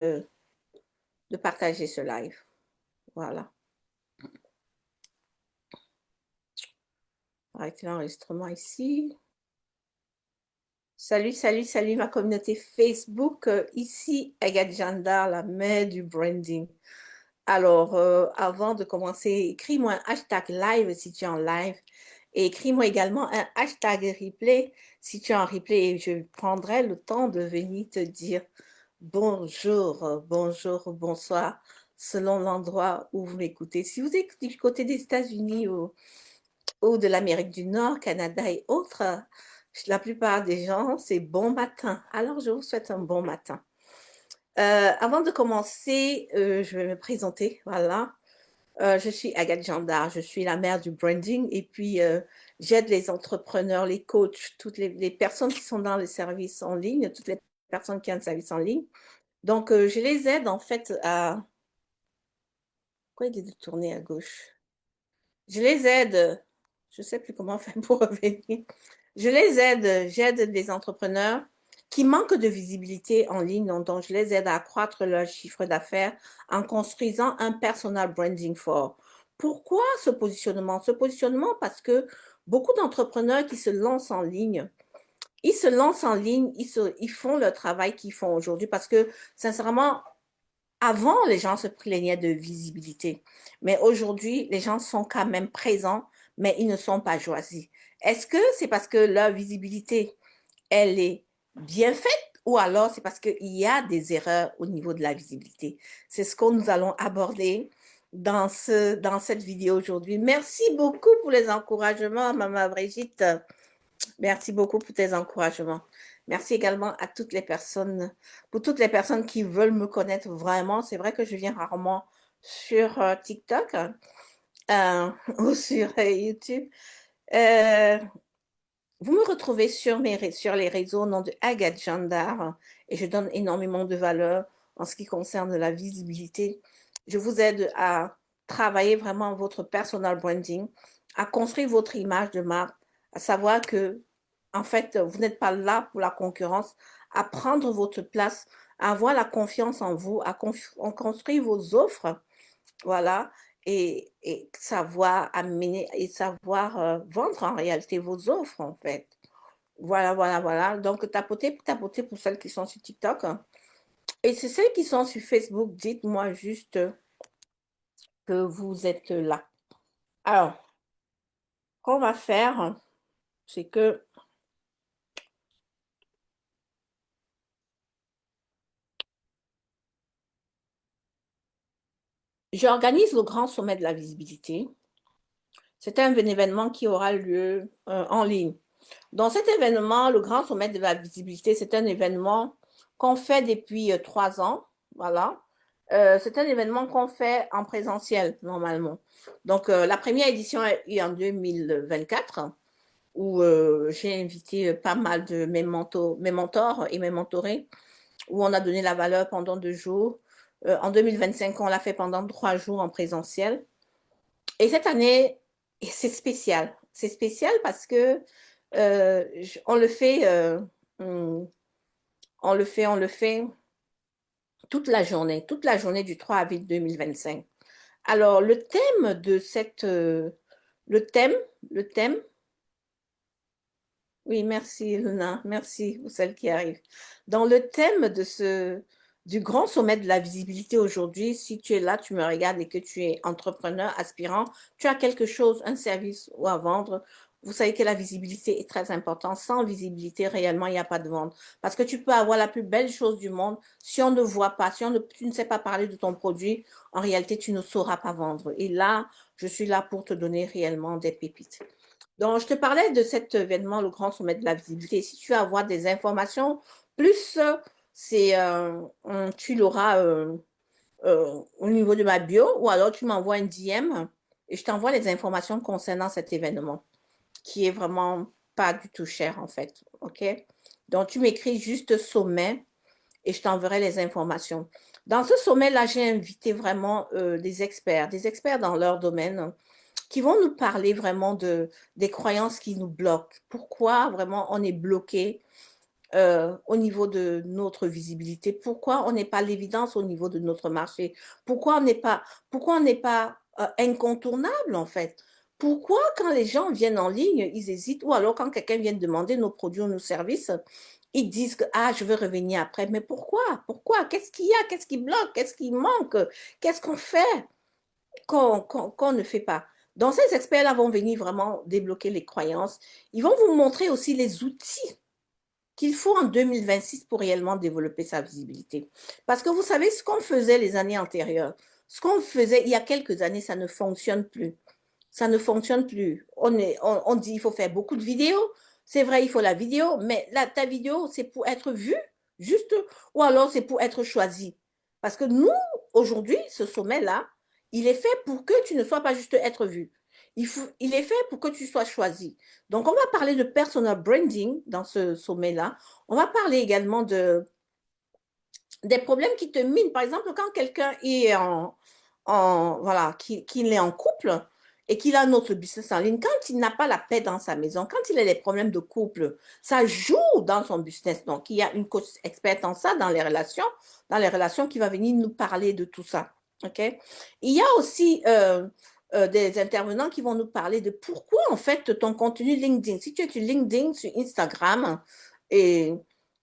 de partager ce live. Voilà. Arrêtez l'enregistrement ici. Salut, salut, salut ma communauté Facebook. Ici, Agathe Jandar, la mère du branding. Alors, avant de commencer, écris-moi un hashtag live si tu es en live. Et écris-moi également un hashtag replay si tu es en replay. Et je prendrai le temps de venir te dire bonjour, bonjour, bonsoir, selon l'endroit où vous m'écoutez. Si vous écoutez du côté des États-Unis ou de l'Amérique du Nord, Canada et autres, la plupart des gens, c'est bon matin. Alors, je vous souhaite un bon matin. Avant de commencer, je vais me présenter. Voilà. Je suis Agathe Jandar, je suis la mère du branding et puis j'aide les entrepreneurs, les coachs, toutes les personnes qui sont dans le service en ligne, toutes les personnes qui ont un service en ligne. Donc, je les aide en fait à... Pourquoi il est de tourner à gauche? Je les aide, je ne sais plus comment faire pour revenir. Je les aide, j'aide des entrepreneurs qui manquent de visibilité en ligne, donc je les aide à accroître leur chiffre d'affaires en construisant un personal branding fort. Pourquoi ce positionnement? Ce positionnement parce que beaucoup d'entrepreneurs qui se lancent en ligne, ils se lancent en ligne, ils font le travail qu'ils font aujourd'hui parce que, sincèrement, avant, les gens se plaignaient de visibilité, mais aujourd'hui, les gens sont quand même présents, mais ils ne sont pas choisis. Est-ce que c'est parce que leur visibilité, elle est bien faite ou alors c'est parce qu'il y a des erreurs au niveau de la visibilité? C'est ce que nous allons aborder dans cette vidéo aujourd'hui. Merci beaucoup pour les encouragements, Maman Brigitte. Merci beaucoup pour tes encouragements. Merci également à toutes les personnes, pour toutes les personnes qui veulent me connaître vraiment. C'est vrai que je viens rarement sur TikTok ou sur YouTube. Euh, Vous me retrouvez sur les réseaux au nom de Agathe Jandar et je donne énormément de valeur en ce qui concerne la visibilité. Je vous aide à travailler vraiment votre personal branding, à construire votre image de marque, à savoir que, en fait, vous n'êtes pas là pour la concurrence, à prendre votre place, à avoir la confiance en vous, à construire vos offres, voilà, et savoir amener et savoir vendre en réalité vos offres, en fait. Voilà, voilà, voilà. Donc, tapotez pour celles qui sont sur TikTok. Et c'est celles qui sont sur Facebook, dites-moi juste que vous êtes là. Alors, ce qu'on va faire, c'est que j'organise le grand sommet de la visibilité. C'est un événement qui aura lieu en ligne. Dans cet événement, le grand sommet de la visibilité, c'est un événement qu'on fait depuis 3 ans. Voilà. C'est un événement qu'on fait en présentiel, normalement. Donc, la première édition est eu en 2024, où j'ai invité pas mal de mes mentors et mes mentorés, où on a donné la valeur pendant 2 jours. En 2025, on l'a fait pendant 3 jours en présentiel. Et cette année, c'est spécial. C'est spécial parce que on le fait, hum, on le fait toute la journée du 3 avril 2025. Alors, le thème de le thème, le thème, oui, merci Luna, merci pour celle qui arrive. Dans le thème du grand sommet de la visibilité aujourd'hui, si tu es là, tu me regardes et que tu es entrepreneur, aspirant, tu as quelque chose, un service ou à vendre, vous savez que la visibilité est très importante. Sans visibilité, réellement, il n'y a pas de vente. Parce que tu peux avoir la plus belle chose du monde. Si on ne voit pas, si tu ne sais pas parler de ton produit, en réalité, tu ne sauras pas vendre. Et là, je suis là pour te donner réellement des pépites. Donc, je te parlais de cet événement, le Grand Sommet de la Visibilité. Si tu veux avoir des informations, plus tu l'auras au niveau de ma bio ou alors tu m'envoies un DM et je t'envoie les informations concernant cet événement qui est vraiment pas du tout cher en fait. OK? Donc, tu m'écris juste sommet et je t'enverrai les informations. Dans ce sommet-là, j'ai invité vraiment des experts dans leur domaine qui vont nous parler vraiment des croyances qui nous bloquent. Pourquoi vraiment on est bloqué au niveau de notre visibilité? Pourquoi on n'est pas l'évidence au niveau de notre marché? Pourquoi on n'est pas incontournable en fait? Pourquoi quand les gens viennent en ligne, ils hésitent ou alors quand quelqu'un vient demander nos produits ou nos services, ils disent que ah, je veux revenir après. Mais pourquoi? Pourquoi? Qu'est-ce qu'il y a? Qu'est-ce qui bloque? Qu'est-ce qui manque? Qu'est-ce qu'on fait qu'on ne fait pas? Donc, ces experts-là vont venir vraiment débloquer les croyances. Ils vont vous montrer aussi les outils qu'il faut en 2026 pour réellement développer sa visibilité. Parce que vous savez, ce qu'on faisait les années antérieures, ce qu'on faisait il y a quelques années, ça ne fonctionne plus. Ça ne fonctionne plus. On dit il faut faire beaucoup de vidéos. C'est vrai, il faut la vidéo, mais là, ta vidéo, c'est pour être vue, juste, ou alors c'est pour être choisi. Parce que nous, aujourd'hui, ce sommet-là, il est fait pour que tu ne sois pas juste être vu. Il est fait pour que tu sois choisi. Donc, on va parler de personal branding dans ce sommet-là. On va parler également des problèmes qui te minent. Par exemple, quand quelqu'un est voilà, qu'il est en couple et qu'il a un autre business en ligne, quand il n'a pas la paix dans sa maison, quand il a des problèmes de couple, ça joue dans son business. Donc, il y a une coach experte en ça, dans les relations qui va venir nous parler de tout ça. OK? Il y a aussi des intervenants qui vont nous parler de pourquoi, en fait, ton contenu LinkedIn, si tu es sur LinkedIn, sur Instagram, et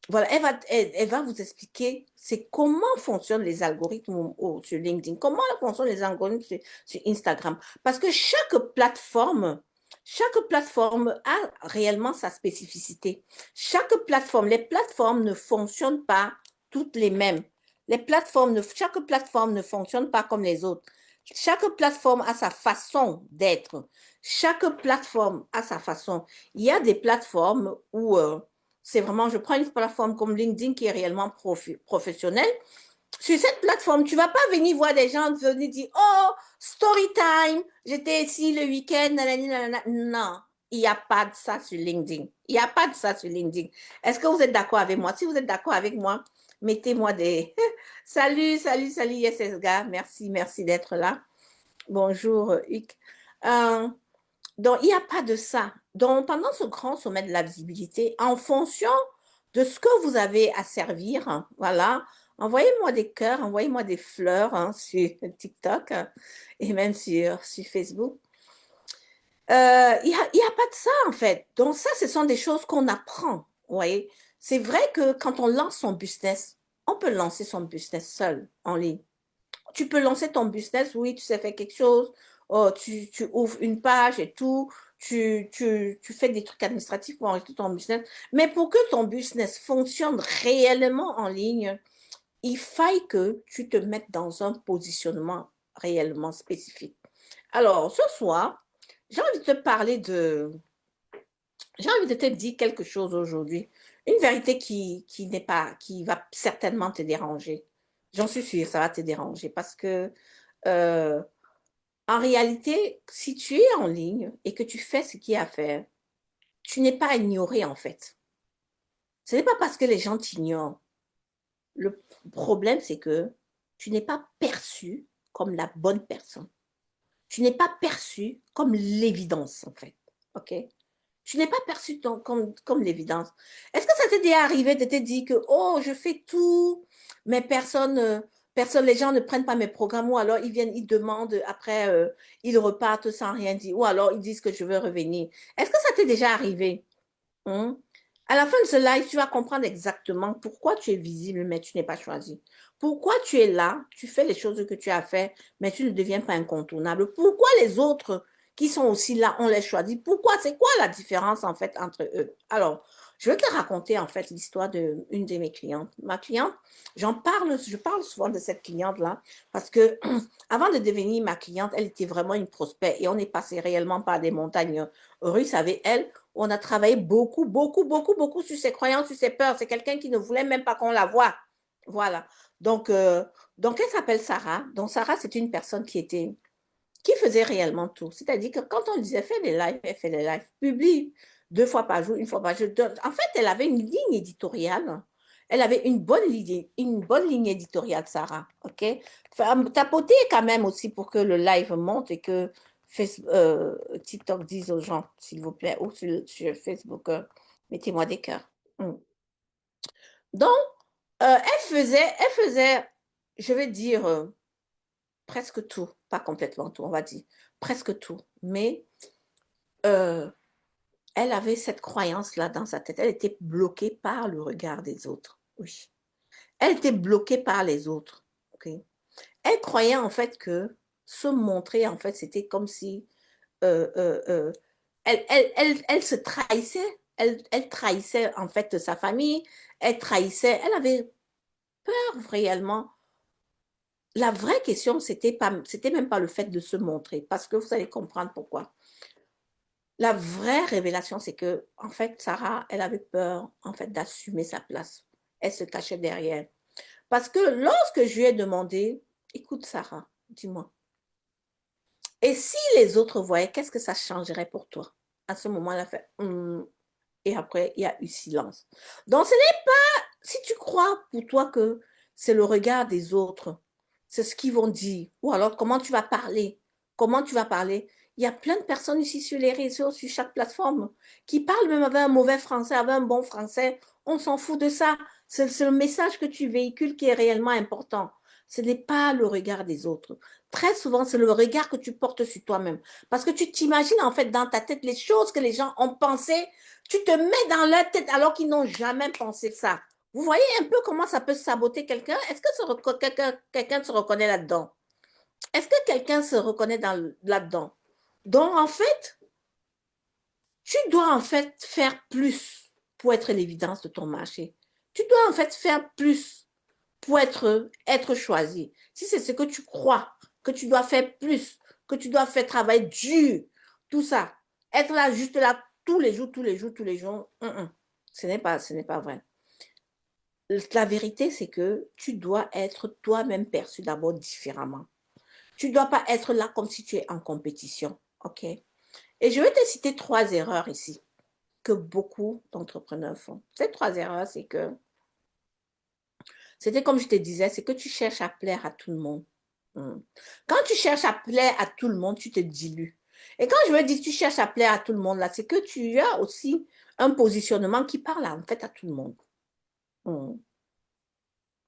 voilà, elle va vous expliquer c'est comment fonctionnent les algorithmes sur LinkedIn, comment fonctionnent les algorithmes sur Instagram. Parce que chaque plateforme a réellement sa spécificité. Les plateformes ne fonctionnent pas toutes les mêmes. Chaque plateforme ne fonctionne pas comme les autres. Chaque plateforme a sa façon d'être. Chaque plateforme a sa façon. Il y a des plateformes où c'est vraiment, je prends une plateforme comme LinkedIn qui est réellement professionnelle. Sur cette plateforme, tu ne vas pas venir voir des gens venir dire, oh, story time, j'étais ici le week-end, nanani, nanana. Non, il n'y a pas de ça sur LinkedIn. Il n'y a pas de ça sur LinkedIn. Est-ce que vous êtes d'accord avec moi? Si vous êtes d'accord avec moi, mettez-moi des... salut, salut, salut, YesSGA. Merci, merci d'être là. Bonjour, Hugues. Euh, donc, il n'y a pas de ça. Donc, pendant ce grand sommet de la visibilité, en fonction de ce que vous avez à servir, hein, voilà, envoyez-moi des cœurs, envoyez-moi des fleurs hein, sur TikTok et même sur Facebook. Il y a pas de ça, en fait. Donc, ça, ce sont des choses qu'on apprend. Vous voyez, c'est vrai que quand on lance son business, on peut lancer son business seul en ligne. Tu peux lancer ton business, oui, tu sais faire quelque chose, oh, tu ouvres une page et tout, tu fais des trucs administratifs pour enregistrer ton business. Mais pour que ton business fonctionne réellement en ligne, il faille que tu te mettes dans un positionnement réellement spécifique. Alors, ce soir, j'ai envie de te parler de... J'ai envie de te dire quelque chose aujourd'hui. Une vérité qui n'est pas, qui va certainement te déranger. J'en suis sûre, ça va te déranger parce que euh, en réalité, si tu es en ligne et que tu fais ce qu'il y a à faire, tu n'es pas ignoré en fait. Ce n'est pas parce que les gens t'ignorent. Le problème, c'est que tu n'es pas perçu comme la bonne personne. Tu n'es pas perçu comme l'évidence en fait. OK? Tu n'es pas perçu comme l'évidence. Est-ce que ça t'est déjà arrivé de te dire que, oh, je fais tout, mais les gens ne prennent pas mes programmes, ou alors ils viennent, ils demandent, après, ils repartent sans rien dire, ou alors ils disent que je veux revenir. Est-ce que ça t'est déjà arrivé? Hein? À la fin de ce live, tu vas comprendre exactement pourquoi tu es visible, mais tu n'es pas choisi. Pourquoi tu es là, tu fais les choses que tu as fait, mais tu ne deviens pas incontournable. Pourquoi les autres qui sont aussi là, on les choisit. Pourquoi? C'est quoi la différence en fait entre eux? Alors, je vais te raconter en fait l'histoire d'une de mes clientes. Ma cliente, je parle souvent de cette cliente-là parce que avant de devenir ma cliente, elle était vraiment une prospect et on est passé réellement par des montagnes russes avec elle. On a travaillé beaucoup, beaucoup, beaucoup, beaucoup sur ses croyances, sur ses peurs. C'est quelqu'un qui ne voulait même pas qu'on la voie. Voilà. Donc, donc elle s'appelle Sarah. Donc, Sarah, c'est une personne qui faisait réellement tout. C'est-à-dire que quand on disait fais des lives, elle fait des lives, publie 2 fois par jour, 1 fois par jour. En fait, elle avait une ligne éditoriale. Elle avait une bonne ligne éditoriale, Sarah. OK? Tapoter quand même aussi pour que le live monte et que TikTok dise aux gens, s'il vous plaît, ou sur Facebook, mettez-moi des cœurs. Mm. Donc, elle faisait, je vais dire, presque tout, pas complètement tout, on va dire, presque tout. Mais euh, elle avait cette croyance-là dans sa tête. Elle était bloquée par le regard des autres. Oui. Elle était bloquée par les autres. Ok. Elle croyait en fait que se montrer, en fait, c'était comme si euh, euh, euh, elle se trahissait. Elle trahissait en fait sa famille. Elle trahissait. Elle avait peur réellement. La vraie question, c'était même pas le fait de se montrer, parce que vous allez comprendre pourquoi. La vraie révélation, c'est que, en fait, Sarah, elle avait peur, en fait, d'assumer sa place. Elle se cachait derrière. Parce que lorsque je lui ai demandé, écoute, Sarah, dis-moi, et si les autres voyaient, qu'est-ce que ça changerait pour toi? À ce moment, elle a fait, et après, il y a eu silence. Donc, ce n'est pas, si tu crois pour toi que c'est le regard des autres, c'est ce qu'ils vont dire, ou alors comment tu vas parler, comment tu vas parler. Il y a plein de personnes ici sur les réseaux, sur chaque plateforme, qui parlent même avec un mauvais français, avec un bon français. On s'en fout de ça. C'est le message que tu véhicules qui est réellement important. Ce n'est pas le regard des autres. Très souvent, c'est le regard que tu portes sur toi-même. Parce que tu t'imagines en fait dans ta tête les choses que les gens ont pensées. Tu te mets dans leur tête alors qu'ils n'ont jamais pensé ça. Vous voyez un peu comment ça peut saboter quelqu'un? Est-ce que quelqu'un se reconnaît là-dedans? Est-ce que quelqu'un se reconnaît là-dedans? Donc, en fait, tu dois en fait faire plus pour être l'évidence de ton marché. Tu dois en fait faire plus pour être choisi. Si c'est ce que tu crois, que tu dois faire plus, que tu dois faire travailler dur, tout ça, être là, juste là, tous les jours, tous les jours, tous les jours, ce n'est pas vrai. La vérité, c'est que tu dois être toi-même perçu d'abord différemment. Tu ne dois pas être là comme si tu es en compétition. OK? Et je vais te citer 3 erreurs ici que beaucoup d'entrepreneurs font. Ces 3 erreurs, c'est que, c'était comme je te disais, c'est que tu cherches à plaire à tout le monde. Hmm. Quand tu cherches à plaire à tout le monde, tu te dilues. Et quand je veux dire que tu cherches à plaire à tout le monde, là, c'est que tu as aussi un positionnement qui parle en fait à tout le monde. Hmm.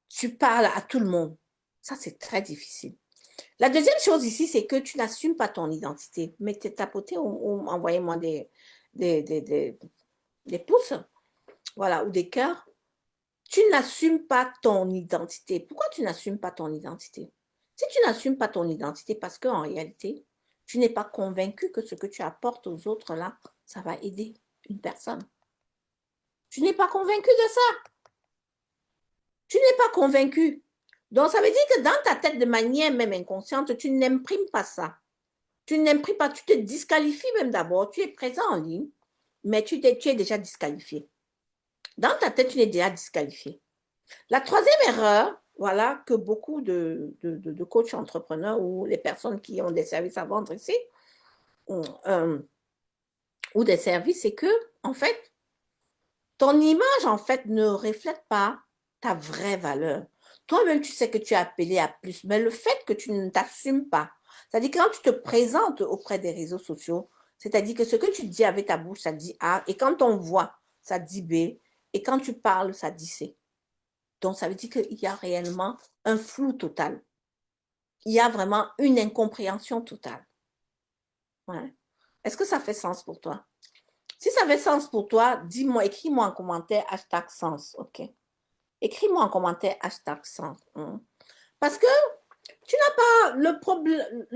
Tu parles à tout le monde. Ça, c'est très difficile. La deuxième chose ici, c'est que tu n'assumes pas ton identité. Mettez tapoter ou envoyez-moi des, des, des, des pouces, voilà, ou des cœurs. Tu n'assumes pas ton identité. Pourquoi tu n'assumes pas ton identité? Si tu n'assumes pas ton identité, parce qu'en réalité, tu n'es pas convaincu que ce que tu apportes aux autres, là, ça va aider une personne. Tu n'es pas convaincu de ça. Tu n'es pas convaincu. Donc, ça veut dire que dans ta tête, de manière même inconsciente, tu n'imprimes pas ça. Tu n'imprimes pas, tu te disqualifies même d'abord. Tu es présent en ligne, mais tu es déjà disqualifié. Dans ta tête, tu es déjà disqualifié. La troisième erreur, voilà, que beaucoup de coachs entrepreneurs ou les personnes qui ont des services à vendre ici, euh, ou des services, c'est que, en fait, ton image, en fait, ne reflète pas ta vraie valeur. Toi-même, tu sais que tu es appelé à plus, mais le fait que tu ne t'assumes pas, c'est-à-dire que quand tu te présentes auprès des réseaux sociaux, c'est-à-dire que ce que tu dis avec ta bouche, ça dit A, et quand on voit, ça dit B, et quand tu parles, ça dit C. Donc, ça veut dire qu'il y a réellement un flou total. Il y a vraiment une incompréhension totale. Ouais. Est-ce que ça fait sens pour toi? Si ça fait sens pour toi, dis-moi, écris-moi en commentaire hashtag sens, ok? Écris-moi en commentaire hashtag sens. Parce que tu n'as pas le problème,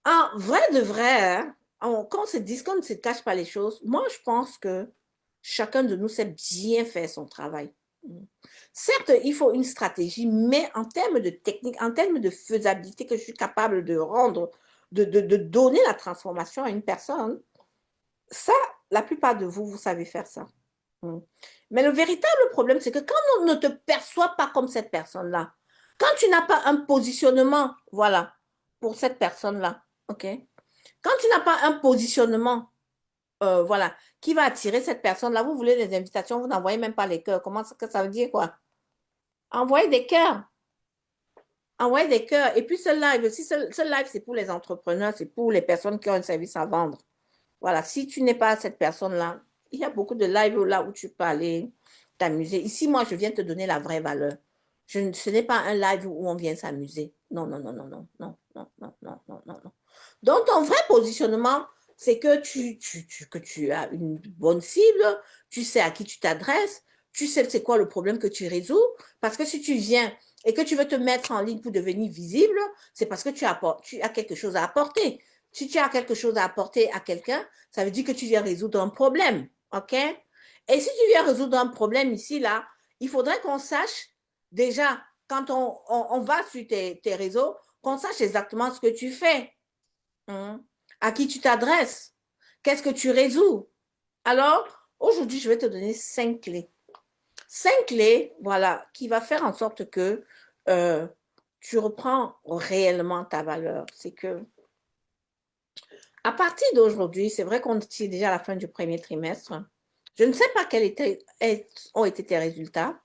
en vrai de vrai, hein, quand on se dit qu'on ne se cache pas les choses, moi je pense que chacun de nous sait bien faire son travail. Certes, il faut une stratégie, mais en termes de technique, en termes de faisabilité que je suis capable de rendre, de donner la transformation à une personne, ça, la plupart de vous, vous savez faire ça. Mais le véritable problème, c'est que quand on ne te perçoit pas comme cette personne-là, quand tu n'as pas un positionnement, voilà, pour cette personne-là, ok? Quand tu n'as pas un positionnement, voilà, qui va attirer cette personne-là, vous voulez des invitations, vous n'envoyez même pas les cœurs. Comment ça veut dire quoi? Envoyez des cœurs. Envoyez des cœurs. Et puis ce live, aussi, ce live, c'est pour les entrepreneurs, c'est pour les personnes qui ont un service à vendre. Voilà, si tu n'es pas cette personne-là, il y a beaucoup de lives là où tu peux aller. t'amuser. Ici, moi, je viens te donner la vraie valeur. Ce n'est pas un live où on vient s'amuser. Non, non, non, non, non, non, non, non, non, non, non, non. Donc, ton vrai positionnement, c'est que que tu as une bonne cible, tu sais à qui tu t'adresses, tu sais c'est quoi le problème que tu résous. Parce que si tu viens et que tu veux te mettre en ligne pour devenir visible, c'est parce que tu as quelque chose à apporter. Si tu as quelque chose à apporter à quelqu'un, ça veut dire que tu viens résoudre un problème. OK? Et si tu viens résoudre un problème ici, là, il faudrait qu'on sache déjà, quand on va sur tes réseaux, qu'on sache exactement ce que tu fais, hein, à qui tu t'adresses, qu'est-ce que tu résous. Alors, aujourd'hui, je vais te donner 5 clés. 5 clés, voilà, qui va faire en sorte que euh, tu reprends réellement ta valeur. C'est que, à partir d'aujourd'hui, c'est vrai qu'on est déjà à la fin du premier trimestre. Je ne sais pas ont été tes résultats.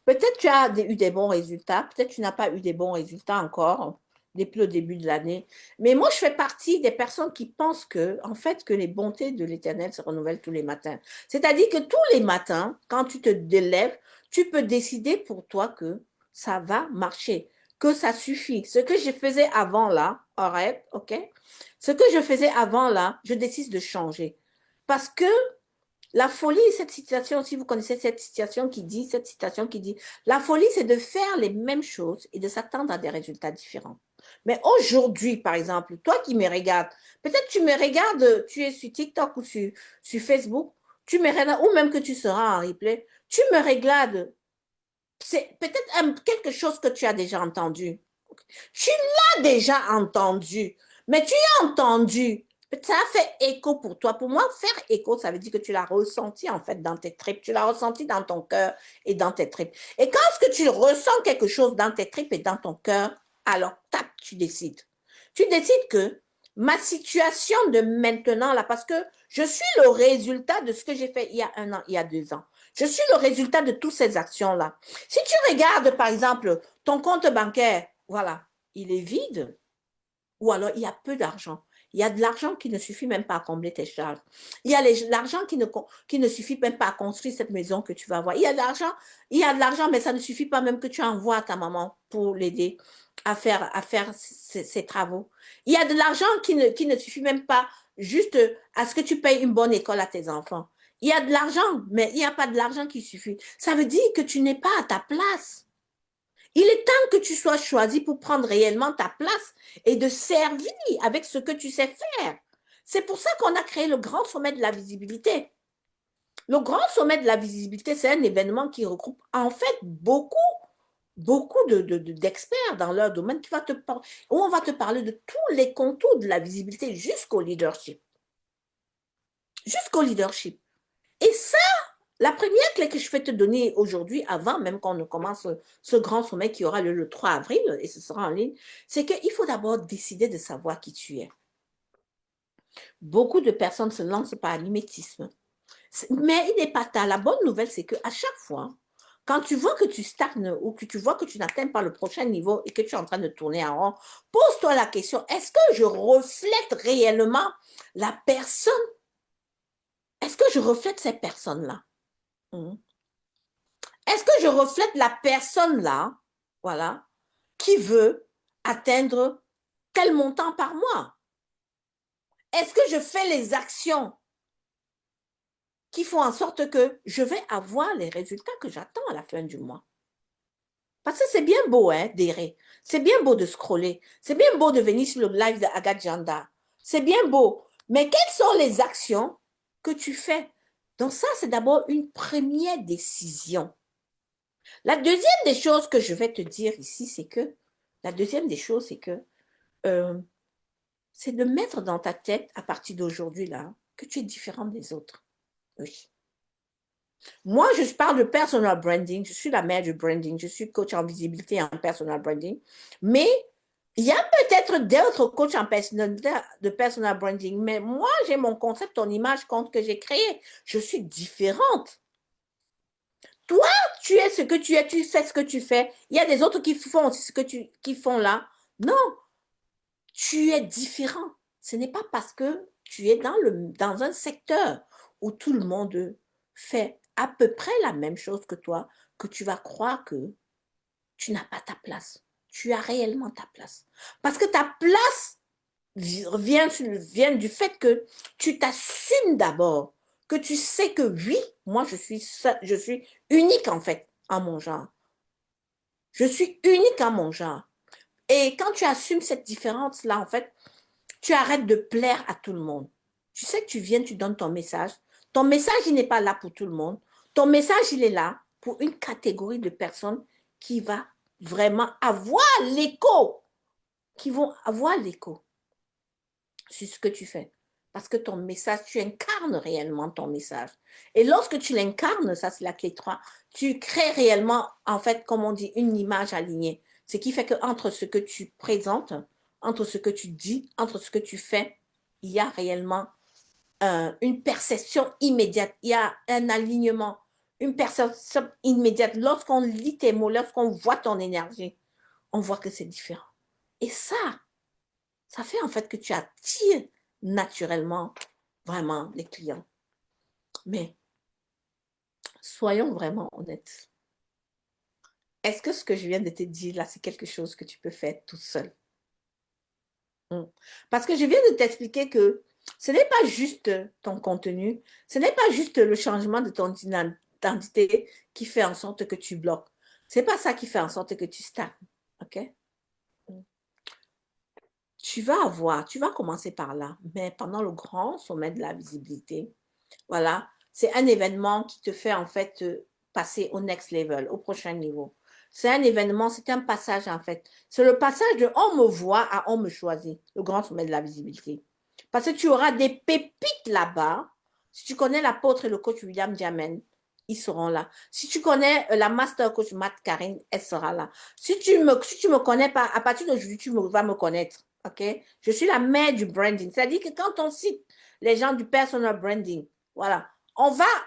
Peut-être tu as eu des bons résultats, peut-être tu n'as pas eu des bons résultats encore depuis le début de l'année. Mais moi, je fais partie des personnes qui pensent que, en fait, que les bontés de l'Éternel se renouvellent tous les matins. C'est-à-dire que tous les matins, quand tu te lèves, tu peux décider pour toi que ça va marcher, que ça suffit. Ce que je faisais avant là, arrête, ok? Ce que je faisais avant là, je décide de changer. Parce que la folie, cette situation, si vous connaissez cette citation qui dit, la folie, c'est de faire les mêmes choses et de s'attendre à des résultats différents. Mais aujourd'hui, par exemple, toi qui me regardes, peut-être tu me regardes, tu es sur TikTok ou sur Facebook, tu me regardes, ou même que tu seras en replay, tu me regardes, c'est peut-être quelque chose que tu as déjà entendu. Tu l'as déjà entendu, mais tu as entendu. Ça a fait écho pour toi. Pour moi, faire écho, ça veut dire que tu l'as ressenti en fait dans tes tripes. Tu l'as ressenti dans ton cœur et dans tes tripes. Et quand est-ce que tu ressens quelque chose dans tes tripes et dans ton cœur, alors tape, tu décides. Tu décides que ma situation de maintenant là, parce que je suis le résultat de ce que j'ai fait il y a 1 an, il y a 2 ans. Je suis le résultat de toutes ces actions-là. Si tu regardes, par exemple, ton compte bancaire, voilà, il est vide, ou alors il y a peu d'argent. Il y a de l'argent qui ne suffit même pas à combler tes charges. Il y a l'argent qui ne suffit même pas à construire cette maison que tu vas avoir. Il y a de l'argent, mais ça ne suffit pas même que tu envoies à ta maman pour l'aider à faire ses travaux. Il y a de l'argent qui ne suffit même pas juste à ce que tu payes une bonne école à tes enfants. Il y a de l'argent, mais il n'y a pas de l'argent qui suffit. Ça veut dire que tu n'es pas à ta place. Il est temps que tu sois choisi pour prendre réellement ta place et de servir avec ce que tu sais faire. C'est pour ça qu'on a créé le grand sommet de la visibilité. Le grand sommet de la visibilité, c'est un événement qui regroupe en fait beaucoup d'experts dans leur domaine où on va te parler de tous les contours de la visibilité jusqu'au leadership. Jusqu'au leadership. Et ça, la première clé que je vais te donner aujourd'hui, avant même qu'on ne commence ce grand sommet qui aura lieu le 3 avril, et ce sera en ligne, c'est qu'il faut d'abord décider de savoir qui tu es. Beaucoup de personnes se lancent par mimétisme. Mais il n'est pas tard. La bonne nouvelle, c'est qu'à chaque fois, quand tu vois que tu stagnes ou que tu vois que tu n'atteins pas le prochain niveau et que tu es en train de tourner en rond, pose-toi la question, est-ce que je reflète réellement la personne? Est-ce que je reflète ces personnes-là? Est-ce que je reflète la personne là, voilà, qui veut atteindre tel montant par mois? Est-ce que je fais les actions qui font en sorte que je vais avoir les résultats que j'attends à la fin du mois? Parce que c'est bien beau, hein, d'errer. C'est bien beau de scroller. C'est bien beau de venir sur le live de Agathe Janda. C'est bien beau. Mais quelles sont les actions que tu fais? Donc ça, c'est d'abord une première décision. La deuxième des choses que je vais te dire ici, c'est que, la deuxième des choses, euh, c'est de mettre dans ta tête, à partir d'aujourd'hui, là, que tu es différent des autres. Oui. Moi, je parle de personal branding, je suis la mère du branding, je suis coach en visibilité et en personal branding, mais il y a peut-être d'autres coachs de personal branding, mais moi, j'ai mon concept, ton image, compte que j'ai créé. Je suis différente. Toi, tu es ce que tu es, tu fais ce que tu fais. Il y a des autres qui font ce que qui font là. Non, tu es différent. Ce n'est pas parce que tu es dans un secteur où tout le monde fait à peu près la même chose que toi, que tu vas croire que tu n'as pas ta place. Tu as réellement ta place. Parce que ta place vient du fait que tu t'assumes d'abord, que tu sais que oui, moi je suis unique en fait en mon genre. Je suis unique en mon genre. Et quand tu assumes cette différence-là, en fait, tu arrêtes de plaire à tout le monde. Tu sais que tu viens, tu donnes ton message. Ton message, il n'est pas là pour tout le monde. Ton message, il est là pour une catégorie de personnes qui va vraiment avoir l'écho, qui vont avoir l'écho sur ce que tu fais. Parce que ton message, tu incarnes réellement ton message. Et lorsque tu l'incarnes, ça c'est la clé 3, tu crées réellement, en fait, comme on dit, une image alignée. Ce qui fait qu'entre ce que tu présentes, entre ce que tu dis, entre ce que tu fais, il y a réellement une perception immédiate, il y a un alignement, une perception immédiate. Lorsqu'on lit tes mots, lorsqu'on voit ton énergie, on voit que c'est différent. Et ça fait en fait que tu attires naturellement vraiment les clients. Mais soyons vraiment honnêtes. Est-ce que ce que je viens de te dire là, c'est quelque chose que tu peux faire tout seul? Parce que je viens de t'expliquer que ce n'est pas juste ton contenu, ce n'est pas juste le changement de ton identité qui fait en sorte que tu bloques. Ce n'est pas ça qui fait en sorte que tu stagnes. OK? Tu vas commencer par là, mais pendant le grand sommet de la visibilité, voilà, c'est un événement qui te fait en fait passer au next level, au prochain niveau. C'est un événement, c'est un passage en fait. C'est le passage de on me voit à on me choisit, le grand sommet de la visibilité. Parce que tu auras des pépites là-bas. Si tu connais l'apôtre et le coach William Diamond, ils seront là. Si tu connais la master coach Matt Karine, elle sera là. Si tu me connais pas, à partir d'aujourd'hui, vas me connaître. OK? Je suis la mère du branding. C'est-à-dire que quand on cite les gens du personal branding, voilà.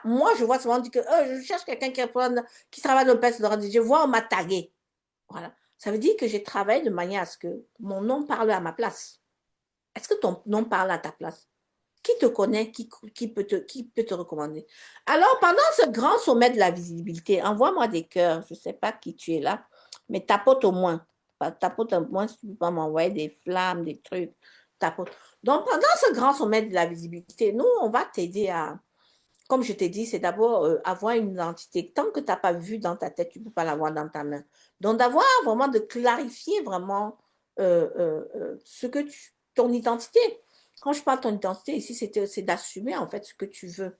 Moi, je vois souvent dire que je cherche quelqu'un qui travaille dans le personal branding. Je vois, on m'a tagué. Voilà. Ça veut dire que j'ai travaillé de manière à ce que mon nom parle à ma place. Est-ce que ton nom parle à ta place? Qui te connaît, qui peut te recommander? Alors, pendant ce grand sommet de la visibilité, envoie-moi des cœurs. Je ne sais pas qui tu es là, mais tapote au moins. Tapote au moins si tu peux pas m'envoyer des flammes, des trucs. Tapote. Donc, pendant ce grand sommet de la visibilité, nous, on va t'aider à, comme je t'ai dit, c'est d'abord avoir une identité. Tant que tu n'as pas vu dans ta tête, tu ne peux pas l'avoir dans ta main. Donc, d'avoir vraiment, de clarifier vraiment ton identité. Quand je parle de ton identité, ici, c'est d'assumer en fait ce que tu veux,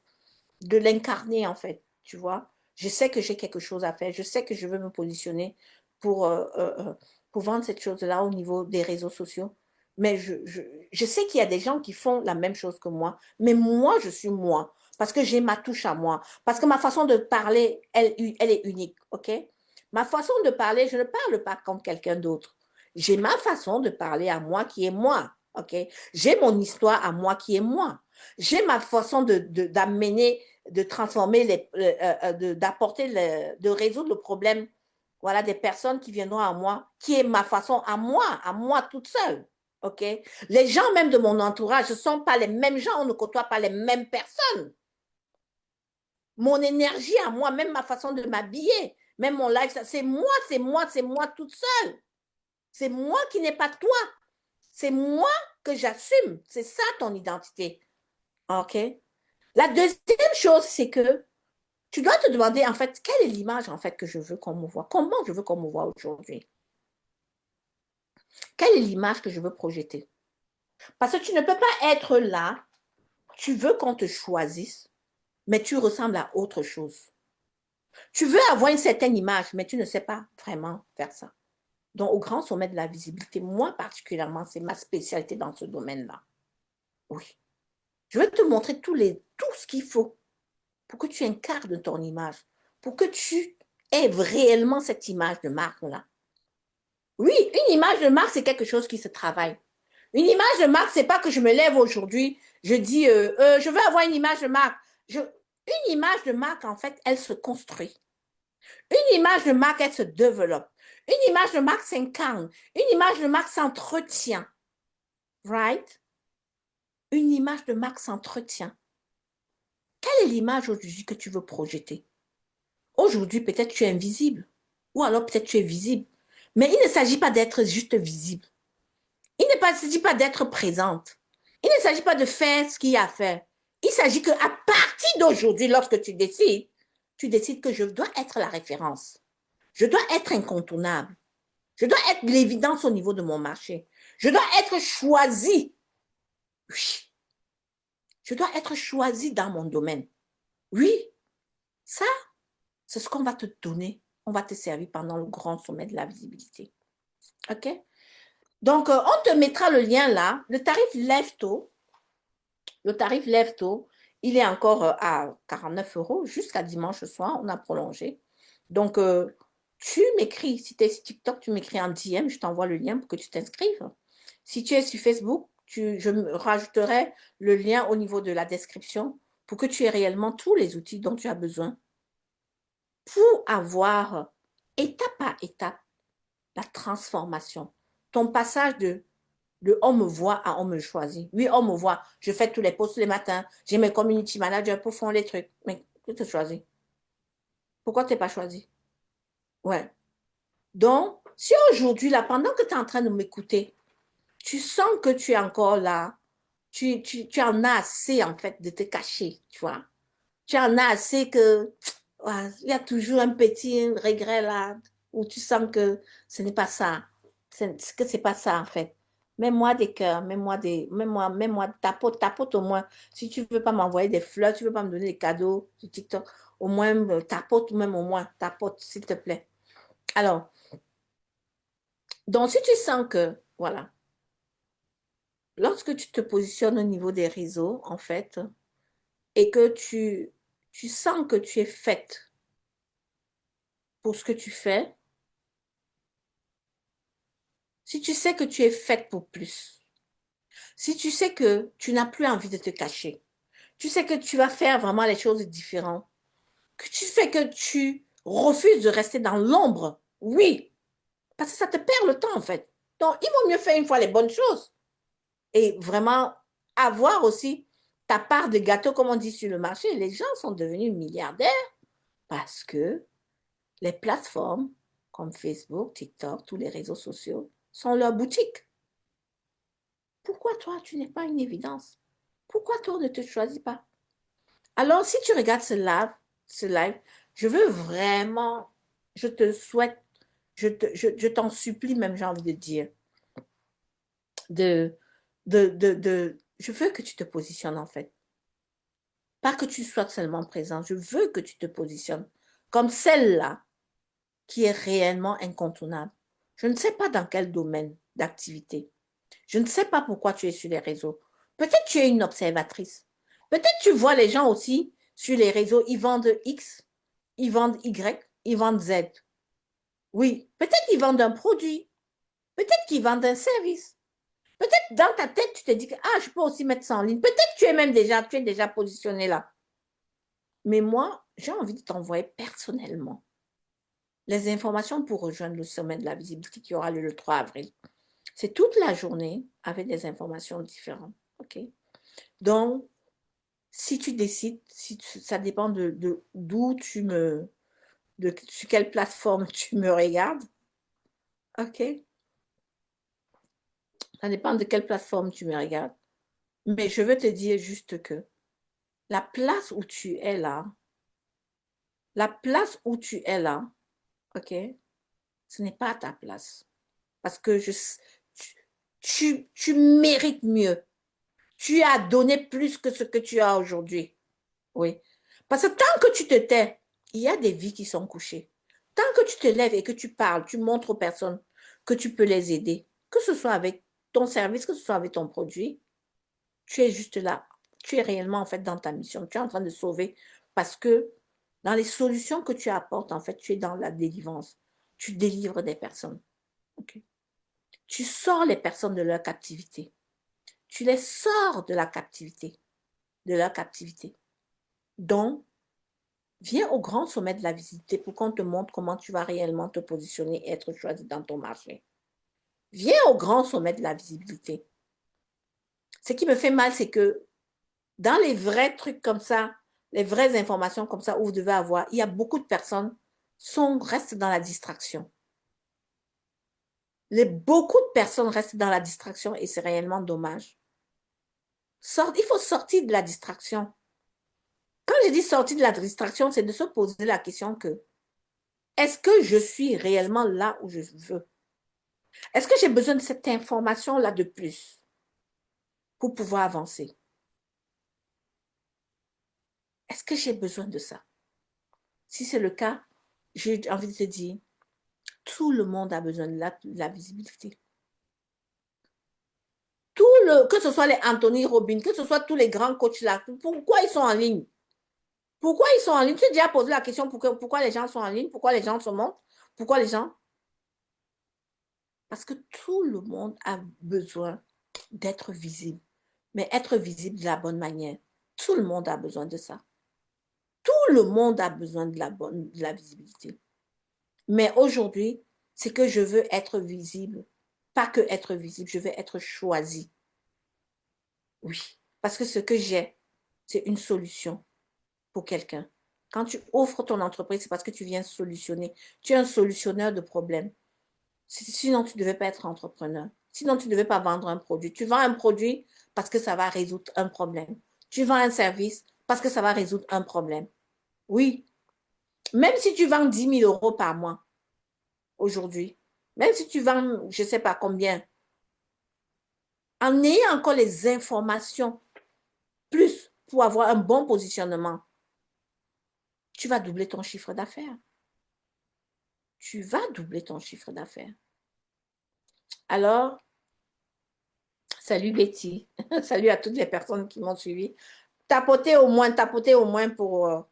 de l'incarner en fait, tu vois. Je sais que j'ai quelque chose à faire, je sais que je veux me positionner pour, euh, euh, euh, pour vendre cette chose-là au niveau des réseaux sociaux. Mais je sais qu'il y a des gens qui font la même chose que moi, mais moi, je suis moi, parce que j'ai ma touche à moi, parce que ma façon de parler, elle est unique, ok? Ma façon de parler, je ne parle pas comme quelqu'un d'autre. J'ai ma façon de parler à moi qui est moi, ok? J'ai mon histoire à moi qui est moi. J'ai ma façon d'amener, de transformer, d'apporter, de résoudre le problème, voilà, des personnes qui viendront à moi, qui est ma façon à moi toute seule. OK? Les gens même de mon entourage ne sont pas les mêmes gens, on ne côtoie pas les mêmes personnes. Mon énergie à moi, même ma façon de m'habiller, même mon life, c'est moi, c'est moi toute seule. C'est moi qui n'ai pas toi. C'est moi que j'assume. C'est ça ton identité. OK? La deuxième chose, c'est que tu dois te demander, en fait, quelle est l'image, en fait, que je veux qu'on me voit? Comment je veux qu'on me voit aujourd'hui? Quelle est l'image que je veux projeter? Parce que tu ne peux pas être là, tu veux qu'on te choisisse, mais tu ressembles à autre chose. Tu veux avoir une certaine image, mais tu ne sais pas vraiment faire ça. Donc, au grand sommet de la visibilité, moi particulièrement, c'est ma spécialité dans ce domaine-là. Oui. Je vais te montrer tout ce qu'il faut pour que tu incarnes ton image, pour que tu aies réellement cette image de marque-là. Oui, une image de marque, c'est quelque chose qui se travaille. Une image de marque, c'est pas que je me lève aujourd'hui, je dis, je veux avoir une image de marque. Une image de marque, en fait, elle se construit. Une image de marque, elle se développe. Une image de marque s'incarne. Une image de marque s'entretient. Right? Une image de marque s'entretient. Quelle est l'image aujourd'hui que tu veux projeter? Aujourd'hui, peut-être tu es invisible. Ou alors peut-être tu es visible. Mais il ne s'agit pas d'être juste visible. Il ne s'agit pas d'être présente. Il ne s'agit pas de faire ce qu'il y a à faire. Il s'agit qu'à partir d'aujourd'hui, lorsque tu décides que je dois être la référence. Je dois être incontournable. Je dois être l'évidence au niveau de mon marché. Je dois être choisi. Oui. Je dois être choisi dans mon domaine. Oui. Ça, c'est ce qu'on va te donner. On va te servir pendant le grand sommet de la visibilité. OK? Donc, on te mettra le lien là. Le tarif lève tôt. Il est encore à 49 euros jusqu'à dimanche soir. On a prolongé. Donc, tu m'écris. Si tu es sur TikTok, tu m'écris en DM. Je t'envoie le lien pour que tu t'inscrives. Si tu es sur Facebook, je rajouterai le lien au niveau de la description pour que tu aies réellement tous les outils dont tu as besoin pour avoir étape par étape la transformation. Ton passage de on me voit à on me choisit. Oui, on me voit. Je fais tous les posts les matins. J'ai mes community managers pour faire les trucs. Mais qui te choisit? Pourquoi tu n'es pas choisi? Ouais. Donc, si aujourd'hui, là, pendant que tu es en train de m'écouter, tu sens que tu es encore là, tu en as assez, en fait, de te cacher, tu vois. Tu en as assez que, ouais, il y a toujours un petit regret là, où tu sens que ce n'est pas ça. Que c'est pas ça, en fait. Mets-moi des cœurs, mets-moi, tapote au moins. Si tu veux pas m'envoyer des fleurs, tu veux pas me donner des cadeaux sur TikTok, au moins, tapote, même au moins, tapote, s'il te plaît. Alors, donc, si tu sens que, voilà, lorsque tu te positionnes au niveau des réseaux, en fait, et que tu sens que tu es faite pour ce que tu fais, si tu sais que tu es faite pour plus, si tu sais que tu n'as plus envie de te cacher, tu sais que tu vas faire vraiment les choses différentes, que tu fais que tu refuses de rester dans l'ombre, oui, parce que ça te perd le temps en fait. Donc, il vaut mieux faire une fois les bonnes choses et vraiment avoir aussi ta part de gâteau, comme on dit sur le marché. Les gens sont devenus milliardaires parce que les plateformes comme Facebook, TikTok, tous les réseaux sociaux sont leurs boutiques. Pourquoi toi, tu n'es pas une évidence? Pourquoi toi, on ne te choisit pas? Alors, si tu regardes ce live, je veux vraiment, je te souhaite, je t'en supplie même, j'ai envie de dire, de, je veux que tu te positionnes en fait. Pas que tu sois seulement présent, je veux que tu te positionnes comme celle-là qui est réellement incontournable. Je ne sais pas dans quel domaine d'activité. Je ne sais pas pourquoi tu es sur les réseaux. Peut-être tu es une observatrice. Peut-être tu vois les gens aussi sur les réseaux, ils vendent X, ils vendent Y, ils vendent Z. Oui, peut-être ils vendent un produit. Peut-être qu'ils vendent un service. Peut-être dans ta tête, tu te dis que ah, je peux aussi mettre ça en ligne. Peut-être tu es déjà positionné là. Mais moi, j'ai envie de t'envoyer personnellement les informations pour rejoindre le sommet de la visibilité qui aura lieu le 3 avril. C'est toute la journée avec des informations différentes. OK? Donc, si tu décides, ça dépend d'où sur quelle plateforme tu me regardes. OK? Ça dépend de quelle plateforme tu me regardes. Mais je veux te dire juste que la place où tu es là, la place où tu es là, OK? Ce n'est pas ta place. Parce que tu mérites mieux. Tu as donné plus que ce que tu as aujourd'hui. Oui. Parce que tant que tu te tais, il y a des vies qui sont couchées. Tant que tu te lèves et que tu parles, tu montres aux personnes que tu peux les aider, que ce soit avec ton service, que ce soit avec ton produit, tu es juste là. Tu es réellement en fait dans ta mission. Tu es en train de sauver parce que dans les solutions que tu apportes, en fait, tu es dans la délivrance. Tu délivres des personnes. Okay? Tu sors les personnes de leur captivité. Tu les sors de la captivité, de leur captivité. Donc, viens au grand sommet de la visibilité pour qu'on te montre comment tu vas réellement te positionner et être choisi dans ton marché. Viens au grand sommet de la visibilité. Ce qui me fait mal, c'est que dans les vrais trucs comme ça, les vraies informations comme ça où vous devez avoir, il y a beaucoup de personnes restent dans la distraction. Beaucoup de personnes restent dans la distraction et c'est réellement dommage. Il faut sortir de la distraction. Quand je dis sortir de la distraction, c'est de se poser la question que est-ce que je suis réellement là où je veux? Est-ce que j'ai besoin de cette information-là de plus pour pouvoir avancer? Est-ce que j'ai besoin de ça? Si c'est le cas, j'ai envie de te dire, tout le monde a besoin de la visibilité. Que ce soit les Anthony Robbins, que ce soit tous les grands coachs là, pourquoi ils sont en ligne? Pourquoi ils sont en ligne? Tu t'es déjà posé la question pourquoi les gens sont en ligne? Pourquoi les gens se montrent? Pourquoi les gens? Parce que tout le monde a besoin d'être visible. Mais être visible de la bonne manière. Tout le monde a besoin de ça. Tout le monde a besoin de la visibilité. Mais aujourd'hui, c'est que je veux être visible. Pas que être visible, je veux être choisi. Oui. Parce que ce que j'ai, c'est une solution pour quelqu'un. Quand tu offres ton entreprise, c'est parce que tu viens solutionner. Tu es un solutionneur de problèmes. Sinon, tu ne devais pas être entrepreneur. Sinon, tu ne devais pas vendre un produit. Tu vends un produit parce que ça va résoudre un problème. Tu vends un service parce que ça va résoudre un problème. Oui. Même si tu vends 10 000 € par mois aujourd'hui, même si tu vends, je ne sais pas combien, en ayant encore les informations plus pour avoir un bon positionnement, tu vas doubler ton chiffre d'affaires. Tu vas doubler ton chiffre d'affaires. Alors, salut Betty. Salut à toutes les personnes qui m'ont suivi. Tapotez au moins pour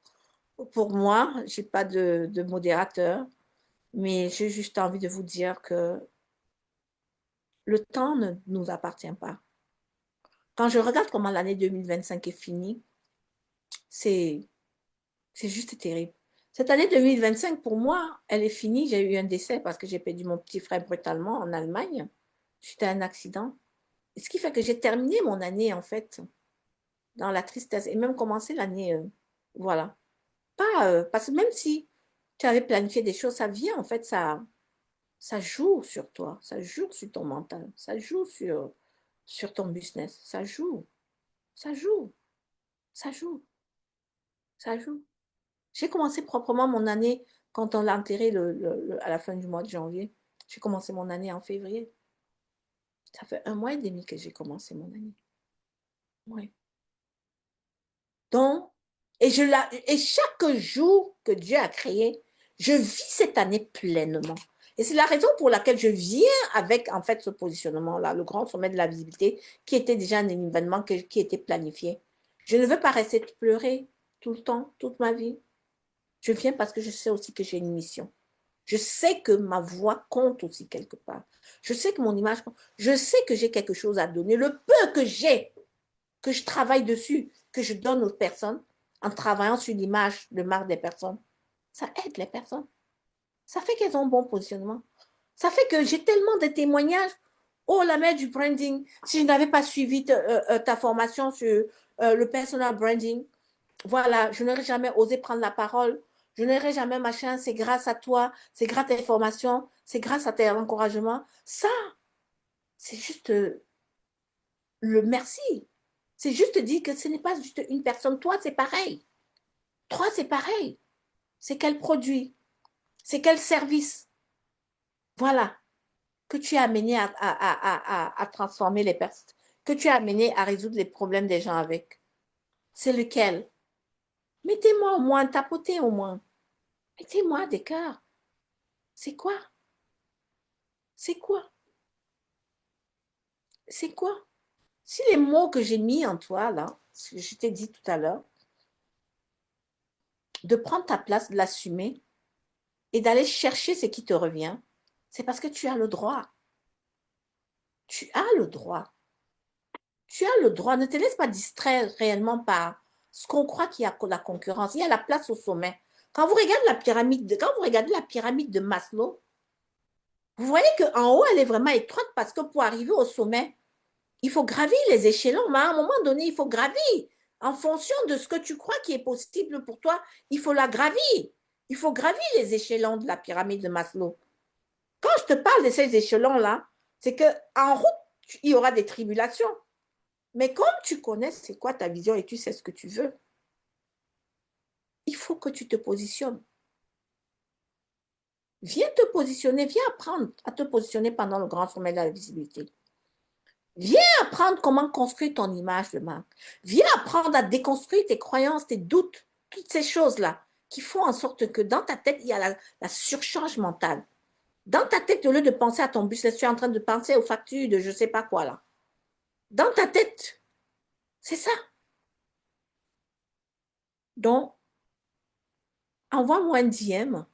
moi. Je n'ai pas de modérateur, mais j'ai juste envie de vous dire que le temps ne nous appartient pas. Quand je regarde comment l'année 2025 est finie, c'est juste terrible. Cette année 2025, pour moi, elle est finie. J'ai eu un décès parce que j'ai perdu mon petit frère brutalement en Allemagne suite à un accident. Et ce qui fait que j'ai terminé mon année, en fait, dans la tristesse et même commencé l'année, voilà. Pas, parce que même si tu avais planifié des choses, ça vient, en fait, ça joue sur toi, ça joue sur ton mental, ça joue sur ton business, ça joue, ça joue, ça joue, ça joue. J'ai commencé proprement mon année quand on l'a enterré à la fin du mois de janvier. J'ai commencé mon année en février. Ça fait 1 mois et demi que j'ai commencé mon année. Oui. Donc, et chaque jour que Dieu a créé, je vis cette année pleinement. Et c'est la raison pour laquelle je viens avec, en fait, ce positionnement-là, le grand sommet de la visibilité, qui était déjà un événement qui était planifié. Je ne veux pas rester pleurer tout le temps, toute ma vie. Je viens parce que je sais aussi que j'ai une mission. Je sais que ma voix compte aussi quelque part. Je sais que mon image compte. Je sais que j'ai quelque chose à donner. Le peu que j'ai, que je travaille dessus, que je donne aux personnes, en travaillant sur l'image de marque des personnes, ça aide les personnes. Ça fait qu'elles ont un bon positionnement. Ça fait que j'ai tellement de témoignages. Oh, la mère du branding, si je n'avais pas suivi ta formation sur le personal branding, voilà, je n'aurais jamais osé prendre la parole. Je n'aurais jamais machin, c'est grâce à toi, c'est grâce à tes formations, c'est grâce à tes encouragements. Ça, c'est juste le merci. C'est juste dire que ce n'est pas juste une personne. Toi, c'est pareil. Toi, c'est pareil. C'est quel produit, c'est quel service. Voilà, que tu as amené à transformer les personnes, que tu as amené à résoudre les problèmes des gens avec. C'est lequel? Mettez-moi au moins, tapotez au moins. Mettez-moi des cœurs. C'est quoi? C'est quoi? C'est quoi? Si les mots que j'ai mis en toi, là, ce que je t'ai dit tout à l'heure, de prendre ta place, de l'assumer et d'aller chercher ce qui te revient, c'est parce que tu as le droit. Tu as le droit. Tu as le droit. Ne te laisse pas distraire réellement par ce qu'on croit qu'il y a la concurrence. Il y a la place au sommet. Quand vous regardez la pyramide de Maslow, vous voyez qu'en haut, elle est vraiment étroite parce que pour arriver au sommet, il faut gravir les échelons. Mais à un moment donné, il faut gravir. En fonction de ce que tu crois qui est possible pour toi, il faut la gravir. Il faut gravir les échelons de la pyramide de Maslow. Quand je te parle de ces échelons-là, c'est qu'en route, il y aura des tribulations. Mais comme tu connais c'est quoi ta vision et tu sais ce que tu veux, il faut que tu te positionnes. Viens te positionner, viens apprendre à te positionner pendant le grand sommet de la visibilité. Viens apprendre comment construire ton image de marque. Viens apprendre à déconstruire tes croyances, tes doutes, toutes ces choses-là qui font en sorte que dans ta tête, il y a la surcharge mentale. Dans ta tête, au lieu de penser à ton business, tu es en train de penser aux factures de je ne sais pas quoi là. Dans ta tête, c'est ça. Donc, envoie-moi un DM.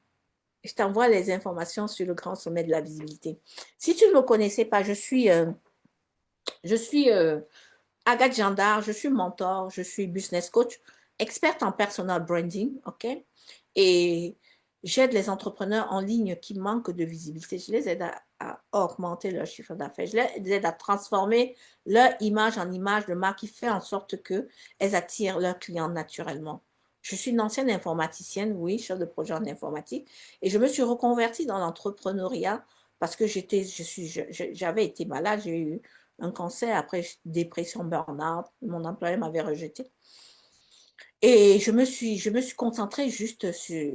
Je t'envoie les informations sur le grand sommet de la visibilité. Si tu ne me connaissais pas, je suis Agathe Gendard, je suis mentor, je suis business coach, experte en personal branding, OK? Et j'aide les entrepreneurs en ligne qui manquent de visibilité. Je les aide à augmenter leur chiffre d'affaires. Je les aide à transformer leur image en image de marque qui fait en sorte qu'elles attirent leurs clients naturellement. Je suis une ancienne informaticienne, oui, chef de projet en informatique, et je me suis reconvertie dans l'entrepreneuriat parce que j'avais été malade, j'ai eu un cancer, après dépression, burn-out, mon employeur m'avait rejeté. Et je me suis concentrée juste sur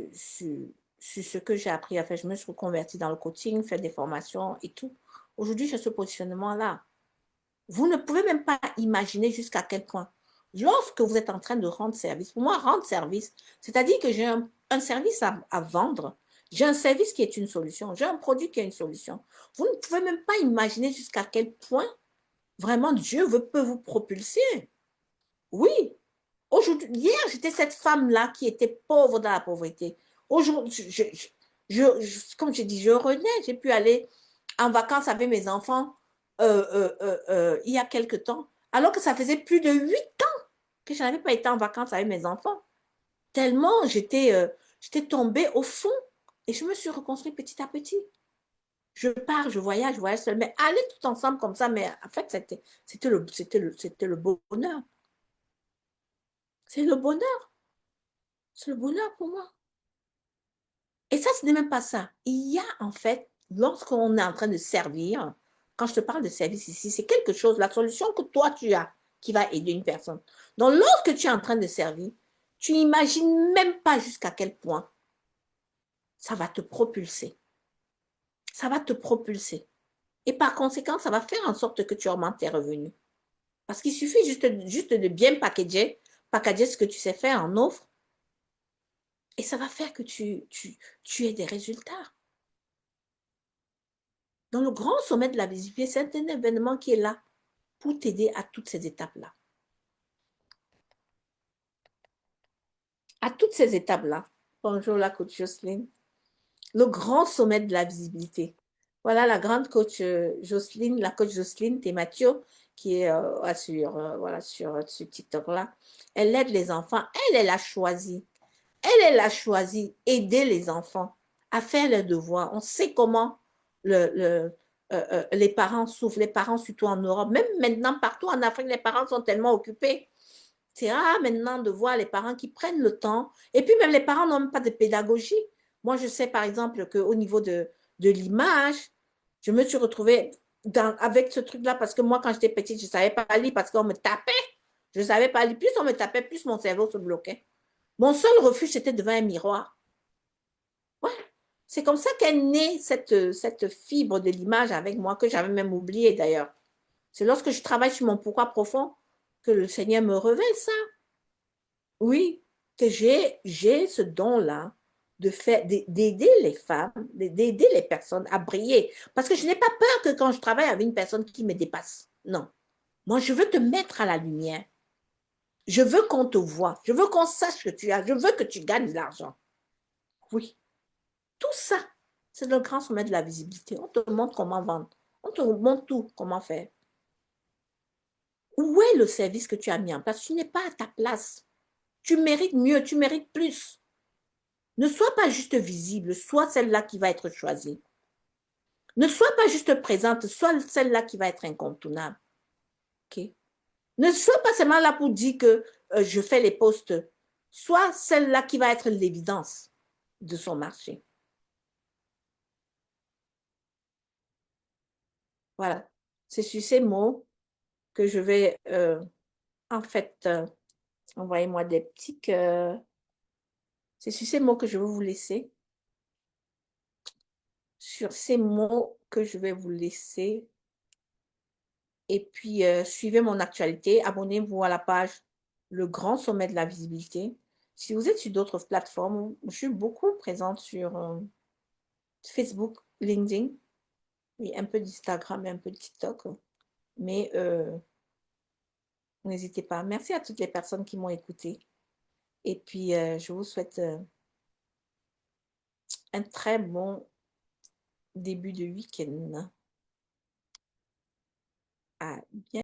ce que j'ai appris à faire. Je me suis reconvertie dans le coaching, faire des formations et tout. Aujourd'hui, j'ai ce positionnement-là. Vous ne pouvez même pas imaginer jusqu'à quel point. Lorsque vous êtes en train de rendre service, pour moi, rendre service, c'est-à-dire que j'ai un service à vendre, j'ai un service qui est une solution, j'ai un produit qui est une solution. Vous ne pouvez même pas imaginer jusqu'à quel point vraiment Dieu peut vous propulser. Oui, aujourd'hui, hier, j'étais cette femme-là qui était pauvre dans la pauvreté. Aujourd'hui, comme je dis, je renais, j'ai pu aller en vacances avec mes enfants il y a quelque temps, alors que ça faisait plus de 8 ans que je n'avais pas été en vacances avec mes enfants. Tellement j'étais tombée au fond et je me suis reconstruite petit à petit. Je pars, je voyage seule, mais aller tout ensemble comme ça, mais en fait, c'était le bonheur. C'est le bonheur. C'est le bonheur pour moi. Et ça, ce n'est même pas ça. Il y a en fait, lorsqu'on est en train de servir, quand je te parle de service ici, c'est quelque chose, la solution que toi tu as qui va aider une personne. Donc, lorsque tu es en train de servir, tu n'imagines même pas jusqu'à quel point ça va te propulser. Ça va te propulser. Et par conséquent, ça va faire en sorte que tu augmentes tes revenus. Parce qu'il suffit juste de bien packager ce que tu sais faire en offre, et ça va faire que tu aies des résultats. Dans le grand sommet de la visibilité, c'est un événement qui est là pour t'aider à toutes ces étapes-là. À toutes ces étapes-là. Bonjour la coach Jocelyne. Le grand sommet de la visibilité. Voilà la grande coach Jocelyne, la coach Jocelyne Thématio, qui est voilà, sur TikTok-là. Elle aide les enfants. Elle a choisi. Elle a choisi aider les enfants à faire leurs devoirs. On sait comment les parents souffrent, les parents surtout en Europe. Même maintenant, partout en Afrique, les parents sont tellement occupés. C'est rare maintenant de voir les parents qui prennent le temps. Et puis même les parents n'ont même pas de pédagogie. Moi, je sais par exemple qu'au niveau de l'image, je me suis retrouvée avec ce truc-là parce que moi, quand j'étais petite, je ne savais pas lire parce qu'on me tapait. Je ne savais pas lire. Plus on me tapait, plus mon cerveau se bloquait. Mon seul refuge, c'était devant un miroir. Ouais. C'est comme ça qu'est née cette fibre de l'image avec moi, que j'avais même oublié d'ailleurs. C'est lorsque je travaille sur mon pourquoi profond que le Seigneur me révèle ça. Oui, que j'ai ce don-là d'aider les femmes, d'aider les personnes à briller. Parce que je n'ai pas peur que quand je travaille avec une personne qui me dépasse. Non. Moi, je veux te mettre à la lumière. Je veux qu'on te voie. Je veux qu'on sache que tu as. Je veux que tu gagnes de l'argent. Oui. Tout ça, c'est le grand sommet de la visibilité. On te montre comment vendre. On te montre tout, comment faire. Où est le service que tu as mis en place? Tu n'es pas à ta place. Tu mérites mieux, tu mérites plus. Ne sois pas juste visible, sois celle-là qui va être choisie. Ne sois pas juste présente, sois celle-là qui va être incontournable. Okay? Ne sois pas seulement là pour dire que je fais les posts. Sois celle-là qui va être l'évidence de son marché. Voilà. C'est sur ces mots que je vais, en fait, envoyez-moi des petits cœurs. C'est sur ces mots que je vais vous laisser. Sur ces mots que je vais vous laisser. Et puis, suivez mon actualité. Abonnez-vous à la page Le Grand Sommet de la Visibilité. Si vous êtes sur d'autres plateformes, je suis beaucoup présente sur Facebook, LinkedIn, et un peu d'Instagram et un peu de TikTok. Mais n'hésitez pas. Merci à toutes les personnes qui m'ont écouté. Et puis, je vous souhaite un très bon début de week-end. À bientôt.